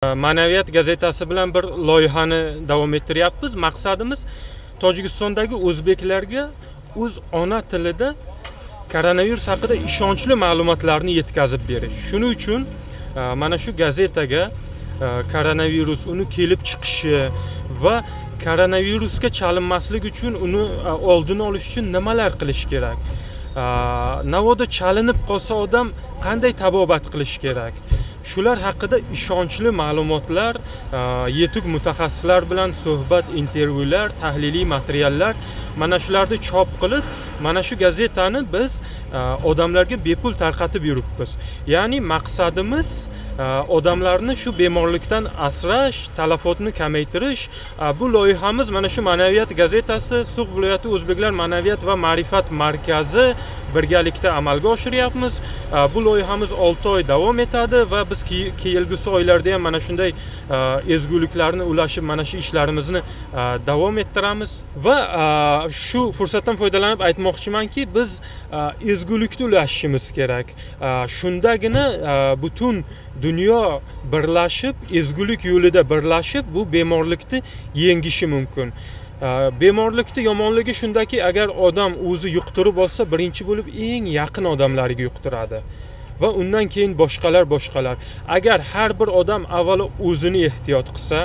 Ma'naviyat gazetasi bilan bir loyihani davom ettiryapmiz. Maqsadimiz Tojikistondagi o'zbeklarga o'z ona tilida koronavirus haqida ishonchli ma'lumotlarni yetkazib berish. Shuning uchun mana shu gazetaga koronavirus, uni kelib chiqishi va koronavirusga chalinmaslik uchun uni oldini olish uchun nimalar qilish kerak? Navoda chalinib qolsa odam qanday tabobat qilish kerak? Shular haqida ishonchli ma'lumotlar, yetuk mutaxassislar bilan suhbat, intervyular, tahliliy materiallar mana shularni chop qilib, mana shu gazetani biz odamlarga bepul tarqatib yuribmiz. Ya'ni maqsadimiz odamlarni shu bemorlikdan asrash, talafotni kamaytirish. Bu loyihamiz mana shu Ma'naviyat gazetasi, So'g'd viloyati o'zbeklar ma'naviyat va ma'rifat markazi birgalikda amalga oshiryapmiz. Bu loyihamiz 6 oy davom etadi va biz kelgusi oylarda ham mana shunday ezguliklarni ulashib, mana shu ishlarimizni davom ettiramiz va shu fursatdan foydalanib aytmoqchimanki, biz ezgulikni ulashishimiz kerak. Shundagina butun dunyo birlashib, ezgulik yo'lida birlashib, bu bemorlikni yengishi mumkin. Bemorlikni yomonligi shundaki, agar odam o'zi yuqtirib olsa, birinchi bo'lib eng yaqin odamlariga yuqtiradi va undan keyin boshqalar. Agar har bir odam avvalo o'zini ehtiyot qilsa,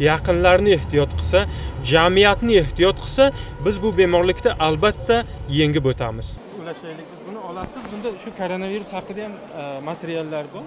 yaqinlarini ehtiyot qilsa, jamiyatni ehtiyot qilsa, biz bu bemorlikni albatta yengib o'tamiz. Ulashaylik, biz buni olasiz. Bunda shu koronavirus haqida ham materiallar bor.